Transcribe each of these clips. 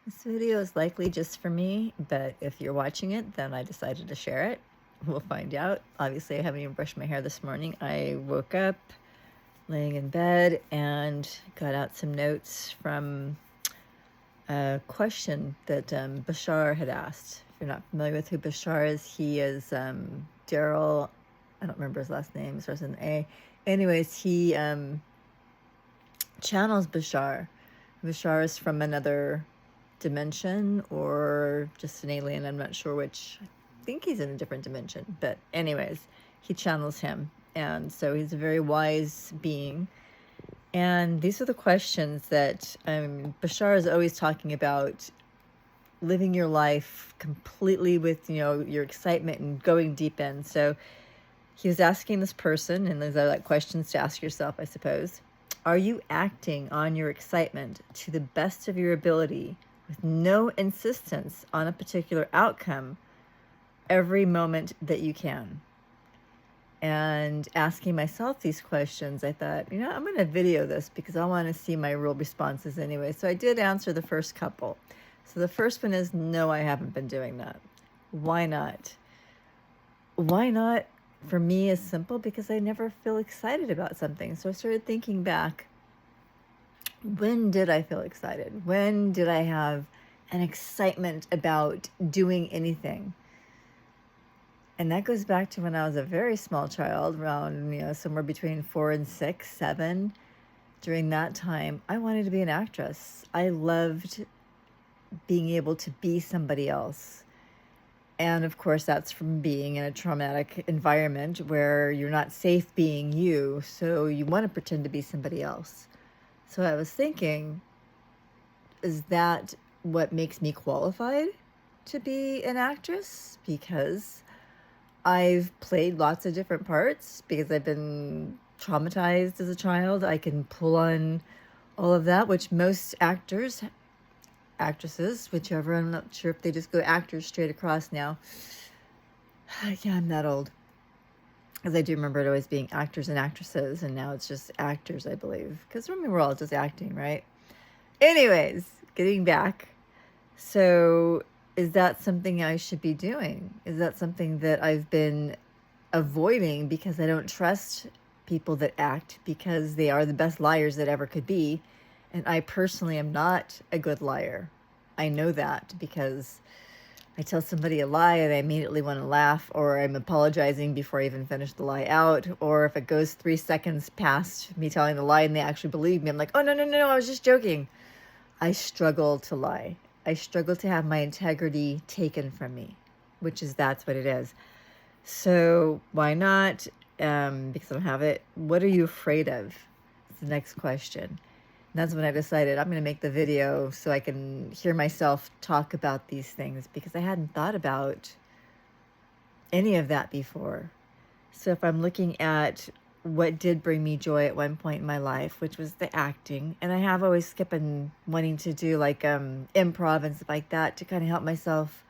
This video is likely just for me, but if you're watching it, then I decided to share it. We'll find out. Obviously, I haven't even brushed my hair this morning. I woke up laying in bed and got out some notes from a question that Bashar had asked. If you're not familiar with who Bashar is, he is Darryl, I don't remember his last name, it starts with an A. Anyways, he channels Bashar. Bashar is from another dimension or just an alien. I'm not sure which. I think he's in a different dimension. But anyways, he channels him. And so he's a very wise being. And these are the questions that Bashar is always talking about living your life completely with, your excitement and going deep in. So he was asking this person, and those are like questions to ask yourself, I suppose. Are you acting on your excitement to the best of your ability with no insistence on a particular outcome every moment that you can? And asking myself these questions, I thought, I'm going to video this because I want to see my real responses anyway. So I did answer the first couple. So the first one is, no, I haven't been doing that. Why not? Why not? For me is simple because I never feel excited about something. So I started thinking back, when did I feel excited? When did I have an excitement about doing anything? And that goes back to when I was a very small child, around, somewhere between 4 and 6, 7. During that time, I wanted to be an actress. I loved being able to be somebody else. And of course, that's from being in a traumatic environment where you're not safe being you, so you want to pretend to be somebody else. So I was thinking, is that what makes me qualified to be an actress? Because I've played lots of different parts, because I've been traumatized as a child. I can pull on all of that, which most actors, actresses, whichever, I'm not sure if they just go actors straight across now. Yeah, I'm that old. Because I do remember it always being actors and actresses, and now it's just actors, I believe. Because we're all just acting, right? Anyways, getting back. So is that something I should be doing? Is that something that I've been avoiding because I don't trust people that act, because they are the best liars that ever could be? And I personally am not a good liar. I know that because I tell somebody a lie and I immediately want to laugh, or I'm apologizing before I even finish the lie out. Or if it goes 3 seconds past me telling the lie and they actually believe me, I'm like, oh, no, I was just joking. I struggle to lie. I struggle to have my integrity taken from me, that's what it is. So why not? Because I don't have it. What are you afraid of? It's the next question. And that's when I decided I'm going to make the video so I can hear myself talk about these things, because I hadn't thought about any of that before. So if I'm looking at what did bring me joy at one point in my life, which was the acting, and I have always kept on wanting to do like improv and stuff like that to kind of help myself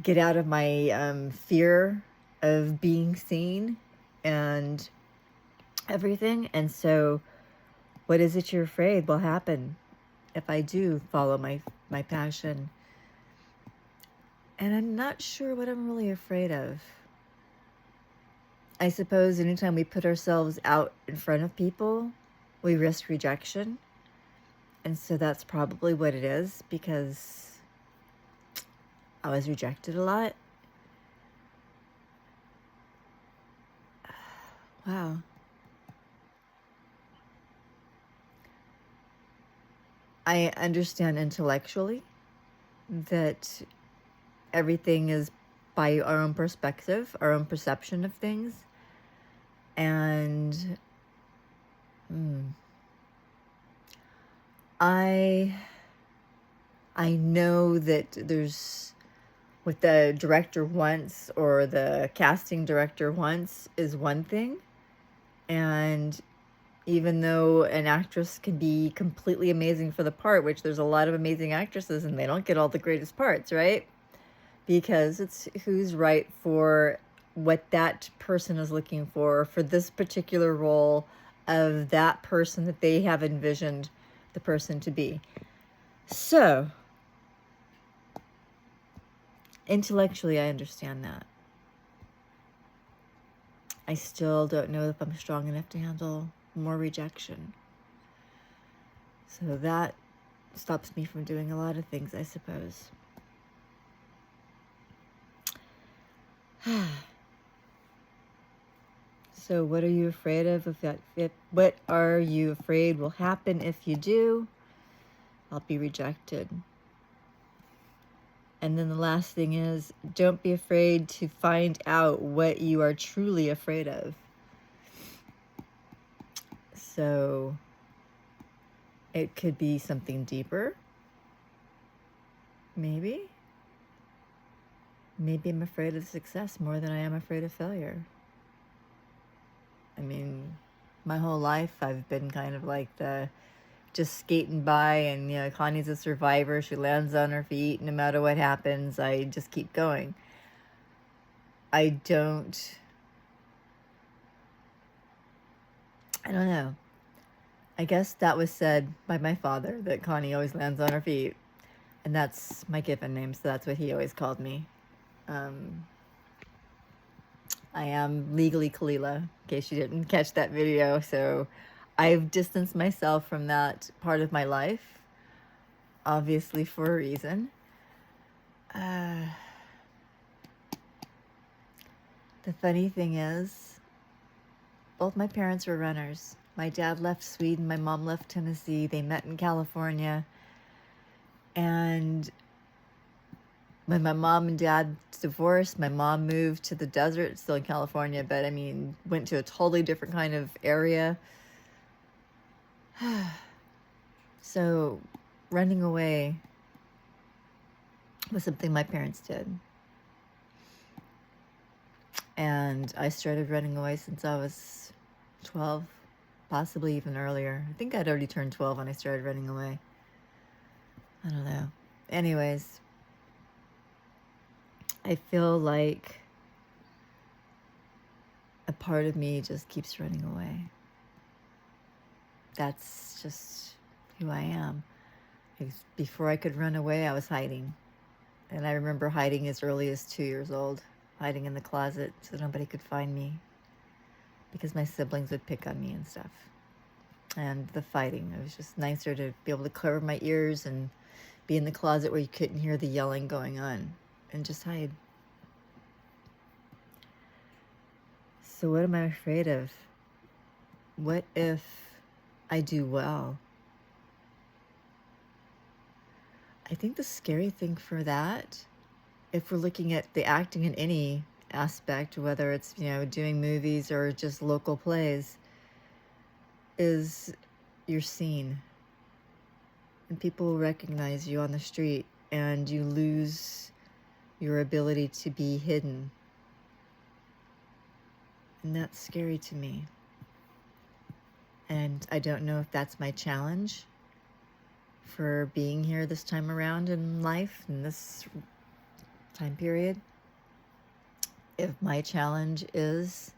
get out of my fear of being seen and everything. And so what is it you're afraid will happen if I do follow my passion? And I'm not sure what I'm really afraid of. I suppose anytime we put ourselves out in front of people, we risk rejection. And so that's probably what it is, because I was rejected a lot. Wow. I understand intellectually that everything is by our own perspective, our own perception of things. And I know that there's what the director wants, or the casting director wants, is one thing. And even though an actress can be completely amazing for the part, which there's a lot of amazing actresses and they don't get all the greatest parts, right? Because it's who's right for what that person is looking for this particular role of that person that they have envisioned the person to be. So Intellectually, I understand that. I still don't know if I'm strong enough to handle more rejection. So that stops me from doing a lot of things, I suppose. So what are you afraid of? What are you afraid will happen if you do? I'll be rejected. And then the last thing is, don't be afraid to find out what you are truly afraid of. So it could be something deeper. Maybe. Maybe I'm afraid of success more than I am afraid of failure. I mean, my whole life I've been kind of like the just skating by, and you know, Connie's a survivor. She lands on her feet no matter what happens. I just keep going. I don't know. I guess that was said by my father, that Connie always lands on her feet. And that's my given name, so that's what he always called me. I am legally Kalila, in case you didn't catch that video. So I've distanced myself from that part of my life, obviously for a reason. The funny thing is, both my parents were runners. My dad left Sweden, my mom left Tennessee. They met in California. And when my mom and dad divorced, my mom moved to the desert, still in California, but I mean, went to a totally different kind of area. So running away was something my parents did. And I started running away since I was 12, possibly even earlier. I think I'd already turned 12 when I started running away. I don't know. Anyways, I feel like a part of me just keeps running away. That's just who I am. Before I could run away, I was hiding. And I remember hiding as early as 2 years old, hiding in the closet so nobody could find me, because my siblings would pick on me and stuff. And the fighting, it was just nicer to be able to cover my ears and be in the closet where you couldn't hear the yelling going on and just hide. So what am I afraid of? What if I do well? I think the scary thing for that, if we're looking at the acting in any aspect, whether it's, you know, doing movies or just local plays, is you're seen. And people will recognize you on the street, and you lose your ability to be hidden. And that's scary to me. And I don't know if that's my challenge for being here this time around in life, in this time period. If my challenge is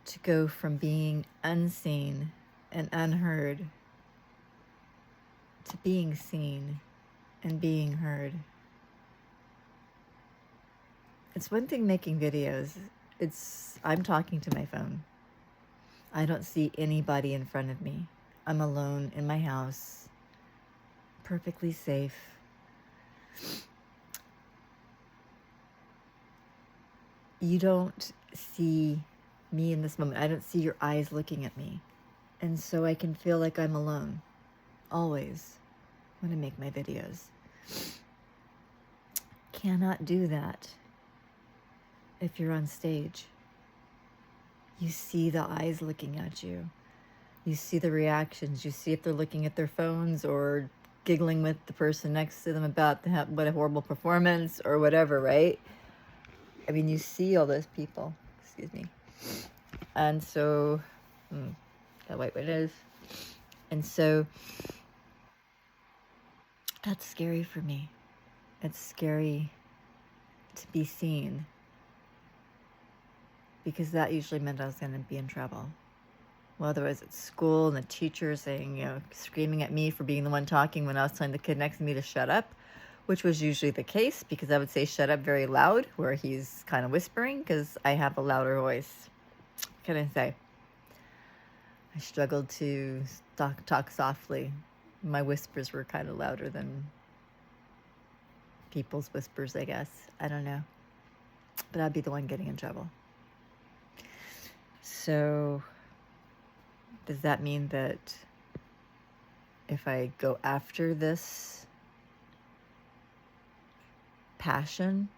to go from being unseen and unheard to being seen and being heard. It's one thing making videos. I'm talking to my phone. I don't see anybody in front of me. I'm alone in my house, perfectly safe. You don't see me in this moment. I don't see your eyes looking at me. And so I can feel like I'm alone, always, when I make my videos. Cannot do that if you're on stage. You see the eyes looking at you. You see the reactions. You see if they're looking at their phones or giggling with the person next to them about what a horrible performance or whatever, right? I mean, you see all those people. Excuse me. And so, that white one is. And so, that's scary for me. It's scary to be seen, because that usually meant I was going to be in trouble. Whether it was at school and the teacher saying, you know, screaming at me for being the one talking when I was telling the kid next to me to shut up, which was usually the case because I would say shut up very loud where he's kind of whispering because I have a louder voice. What can I say? I struggled to talk softly. My whispers were kind of louder than people's whispers, I guess. I don't know. But I'd be the one getting in trouble. So, does that mean that if I go after this passion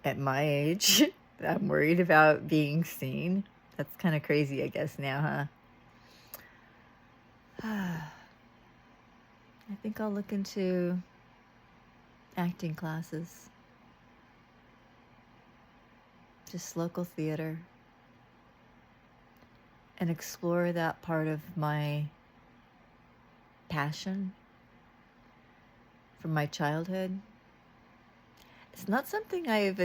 at my age, I'm worried about being seen? That's kind of crazy, I guess, now, huh? I think I'll look into acting classes. Just local theater. And explore that part of my passion from my childhood. It's not something I've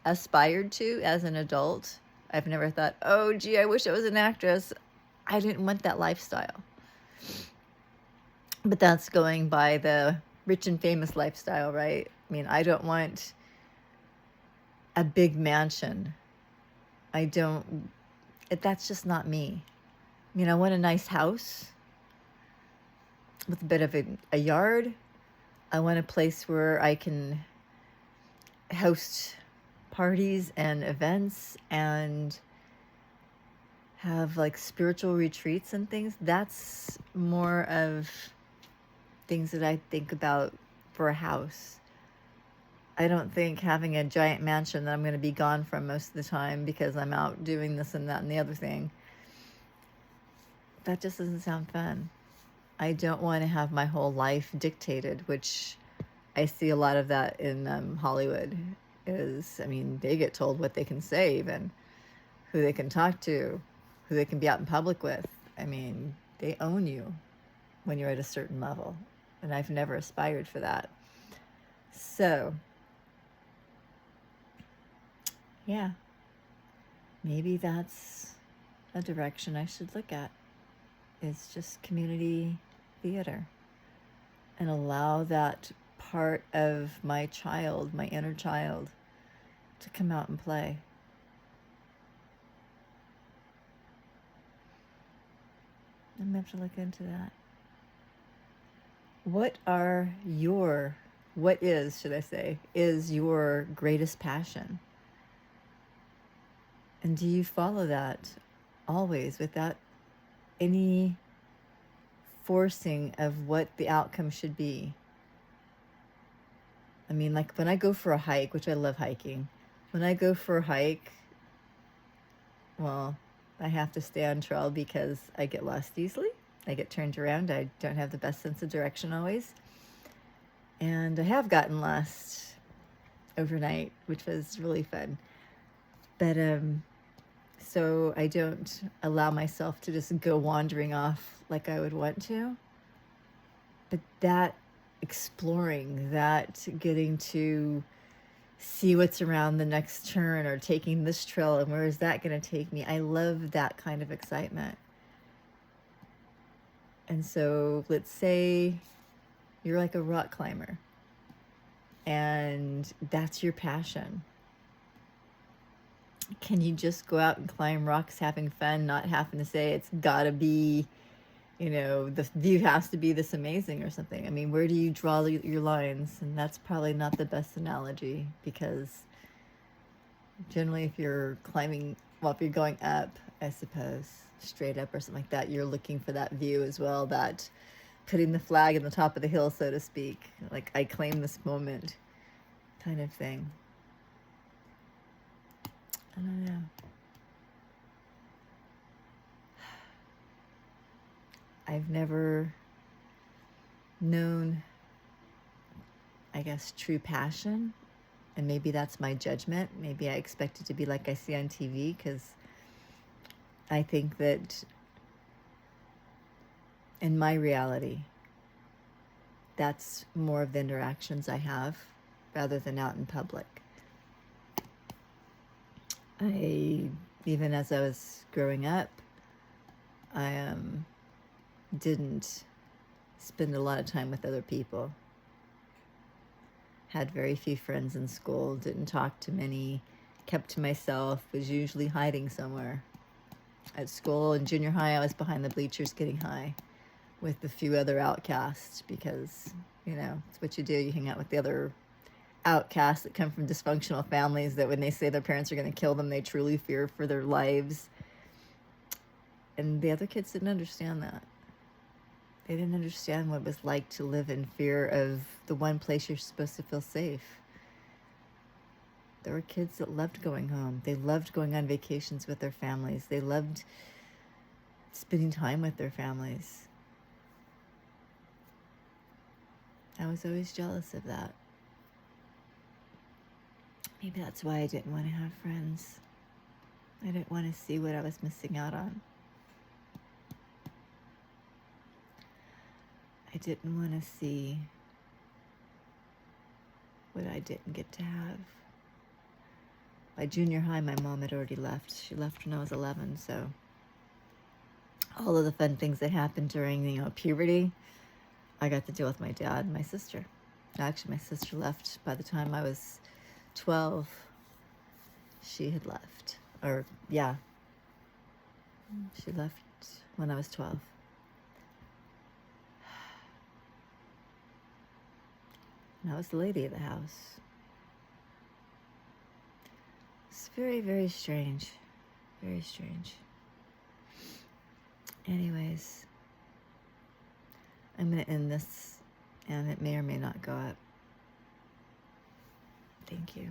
aspired to as an adult. I've never thought, oh, gee, I wish I was an actress. I didn't want that lifestyle. But that's going by the rich and famous lifestyle, right? I mean, I don't want a big mansion. That's just not me. I mean, I want a nice house with a bit of a yard. I want a place where I can host parties and events and have like spiritual retreats and things. That's more of things that I think about for a house. I don't think having a giant mansion that I'm going to be gone from most of the time because I'm out doing this and that and the other thing. That just doesn't sound fun. I don't want to have my whole life dictated, which I see a lot of that in Hollywood. They get told what they can say, even who they can talk to, who they can be out in public with. I mean, they own you when you're at a certain level. And I've never aspired for that. So, yeah, maybe that's a direction I should look at. It's just community theater and allow that part of my child, my inner child, to come out and play. I'm going to have to look into that. What is your greatest passion? And do you follow that always without any forcing of what the outcome should be? I mean, like when I go for a hike, which I love hiking, when I go for a hike, well, I have to stay on trail because I get lost easily. I get turned around. I don't have the best sense of direction always. And I have gotten lost overnight, which was really fun. But so I don't allow myself to just go wandering off like I would want to. But that exploring, that getting to see what's around the next turn or taking this trail and where is that going to take me, I love that kind of excitement. And so let's say you're like a rock climber and that's your passion. Can you just go out and climb rocks having fun, not having to say it's gotta be, the view has to be this amazing or something? I mean, where do you draw your lines? And that's probably not the best analogy because generally if you're climbing, if you're going up, I suppose, straight up or something like that, you're looking for that view as well, that putting the flag in the top of the hill, so to speak, like I claim this moment kind of thing. I don't know. I've never known, I guess, true passion. And maybe that's my judgment. Maybe I expect it to be like I see on TV because I think that in my reality, that's more of the interactions I have rather than out in public. Even as I was growing up, I didn't spend a lot of time with other people. Had very few friends in school, didn't talk to many, kept to myself, was usually hiding somewhere. At school in junior high, I was behind the bleachers getting high with a few other outcasts because, you know, it's what you do. You hang out with the other outcasts that come from dysfunctional families that when they say their parents are going to kill them, they truly fear for their lives. And the other kids didn't understand that. They didn't understand what it was like to live in fear of the one place you're supposed to feel safe. There were kids that loved going home. They loved going on vacations with their families. They loved spending time with their families. I was always jealous of that. Maybe that's why I didn't want to have friends. I didn't want to see what I was missing out on. I didn't want to see what I didn't get to have. By junior high, my mom had already left. She left when I was 11, so all of the fun things that happened during, you know, puberty, I got to deal with my dad and my sister. Actually, my sister left by the time I was 12. She had left. Or, yeah. She left when I was 12. And I was the lady of the house. It's very, very strange. Very strange. Anyways, I'm going to end this, and it may or may not go up. Thank you.